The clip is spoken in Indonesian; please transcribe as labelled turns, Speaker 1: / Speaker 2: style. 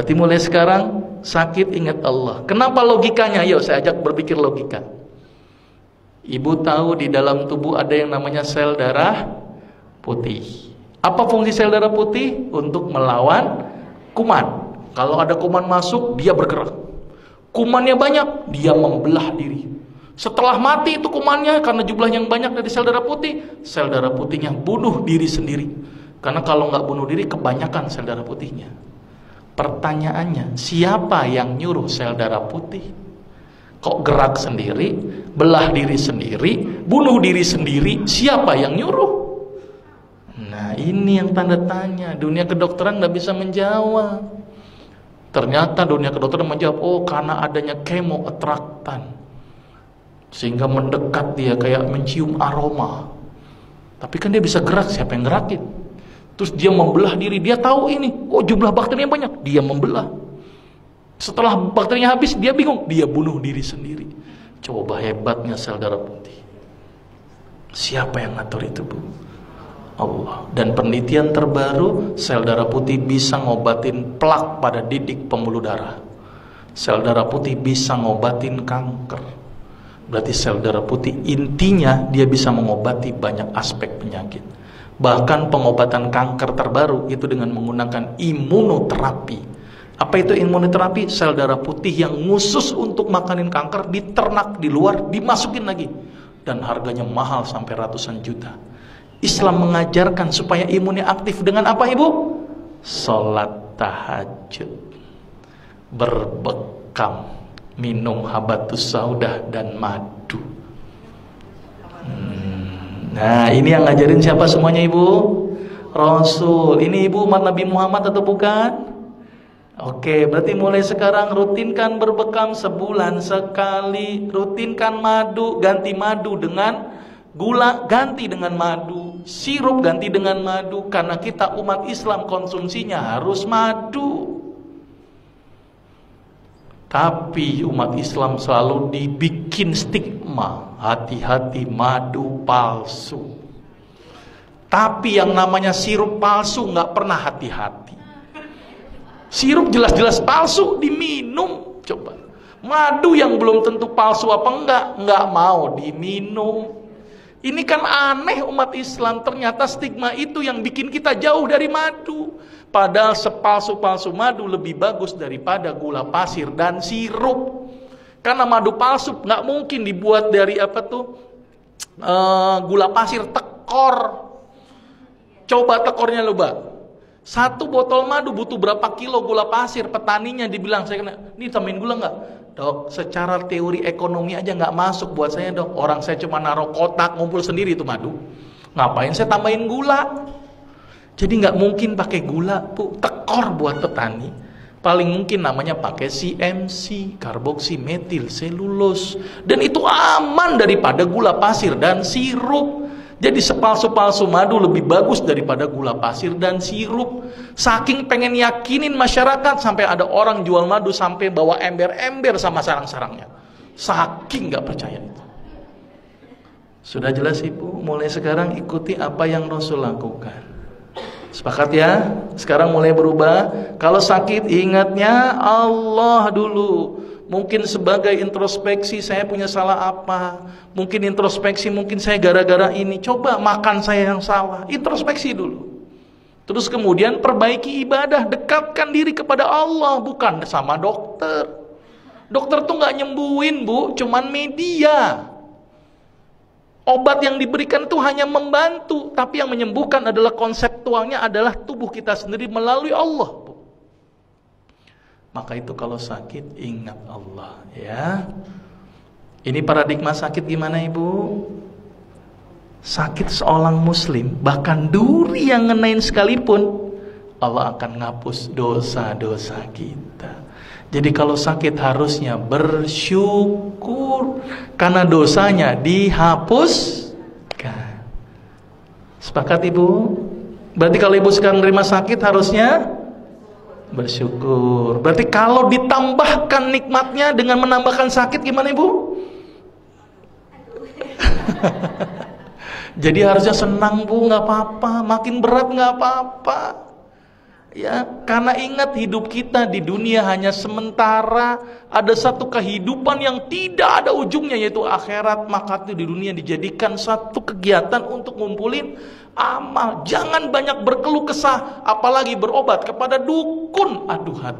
Speaker 1: Berarti mulai sekarang sakit ingat Allah. Kenapa logikanya? Yuk saya ajak berpikir logika. Ibu tahu di dalam tubuh ada yang namanya sel darah putih. Apa fungsi sel darah putih? Untuk melawan kuman. Kalau ada kuman masuk, dia bergerak. Kumannya banyak, dia membelah diri. Setelah mati itu kumannya, karena jumlahnya yang banyak dari sel darah putihnya bunuh diri sendiri. Karena kalau nggak bunuh diri, kebanyakan sel darah putihnya. Pertanyaannya, siapa yang nyuruh sel darah putih? Kok gerak sendiri, belah diri sendiri, bunuh diri sendiri? Siapa yang nyuruh? Nah, ini yang tanda tanya. Dunia kedokteran nggak bisa menjawab. Ternyata dunia kedokteran menjawab, oh karena adanya kemoatraktan, sehingga mendekat dia kayak mencium aroma. Tapi kan dia bisa gerak, siapa yang gerakin? Terus dia membelah diri, dia tahu ini, oh jumlah bakterinya banyak, dia membelah. Setelah bakterinya habis, dia bingung, dia bunuh diri sendiri. Coba hebatnya sel darah putih. Siapa yang ngatur itu, Bu? Allah. Dan penelitian terbaru, sel darah putih bisa ngobatin plak pada didik pembuluh darah. Sel darah putih bisa ngobatin kanker. Berarti sel darah putih intinya dia bisa mengobati banyak aspek penyakit. Bahkan pengobatan kanker terbaru itu dengan menggunakan imunoterapi. Apa itu imunoterapi? Sel darah putih yang khusus untuk makanin kanker diternak di luar, dimasukin lagi. Dan harganya mahal sampai ratusan juta. Islam mengajarkan supaya imunnya aktif dengan apa, Ibu? Sholat tahajud, berbekam, minum habatus saudah dan madu. Nah, ini yang ngajarin siapa semuanya, Ibu? Rasul. Ini Ibu umat Nabi Muhammad atau bukan? Oke, berarti mulai sekarang rutinkan berbekam sebulan sekali. Rutinkan madu, ganti madu dengan gula, ganti dengan madu. Sirup ganti dengan madu. Karena kita umat Islam konsumsinya harus madu. Tapi umat Islam selalu dibikin stigma, hati-hati madu palsu. Tapi yang namanya sirup palsu nggak pernah hati-hati. Sirup jelas-jelas palsu diminum. Coba madu yang belum tentu palsu apa enggak mau diminum. Ini kan aneh umat Islam. Ternyata stigma itu yang bikin kita jauh dari madu. Padahal sepalsu-palsu madu lebih bagus daripada gula pasir dan sirup. Karena madu palsu nggak mungkin dibuat dari gula pasir tekor. Coba tekornya loba. Satu botol madu butuh berapa kilo gula pasir? Petaninya dibilang, saya kena, ini tambahin gula nggak? Dok, secara teori ekonomi aja nggak masuk buat saya, dok. Orang saya cuma naruh kotak, ngumpul sendiri itu madu. Ngapain saya tambahin gula? Jadi nggak mungkin pakai gula, Bu. Tekor buat petani. Paling mungkin namanya pakai CMC, karboksimetil selulose. Dan itu aman daripada gula pasir dan sirup. Jadi sepalsu-palsu madu lebih bagus daripada gula pasir dan sirup. Saking pengen yakinin masyarakat, sampai ada orang jual madu sampai bawa ember-ember sama sarang-sarangnya. Saking nggak percaya itu. Sudah jelas, Ibu? Mulai sekarang ikuti apa yang Rasul lakukan. Sepakat ya? Sekarang mulai berubah. Kalau sakit ingatnya Allah dulu. Mungkin sebagai introspeksi, saya punya salah apa? Mungkin introspeksi, mungkin saya gara-gara ini. Coba makan saya yang salah. Introspeksi dulu. Terus kemudian perbaiki ibadah. Dekatkan diri kepada Allah, bukan sama dokter. Dokter tuh gak nyembuhin, Bu. Cuman media. Obat yang diberikan itu hanya membantu. Tapi yang menyembuhkan adalah konseptualnya adalah tubuh kita sendiri melalui Allah. Maka itu kalau sakit ingat Allah ya. Ini paradigma sakit gimana, Ibu? Sakit seorang muslim, bahkan duri yang ngenain sekalipun, Allah akan ngapus dosa-dosa kita. Jadi kalau sakit harusnya bersyukur karena dosanya dihapuskan. Sepakat, Ibu? Berarti kalau Ibu sekarang menerima sakit harusnya bersyukur. Berarti kalau ditambahkan nikmatnya dengan menambahkan sakit gimana, Ibu? Jadi harusnya senang, Bu, nggak apa-apa. Makin berat nggak apa-apa. Ya, karena ingat hidup kita di dunia hanya sementara, ada satu kehidupan yang tidak ada ujungnya yaitu akhirat, maka itu di dunia dijadikan satu kegiatan untuk ngumpulin amal. Jangan banyak berkeluh kesah, apalagi berobat kepada dukun. Aduh hati.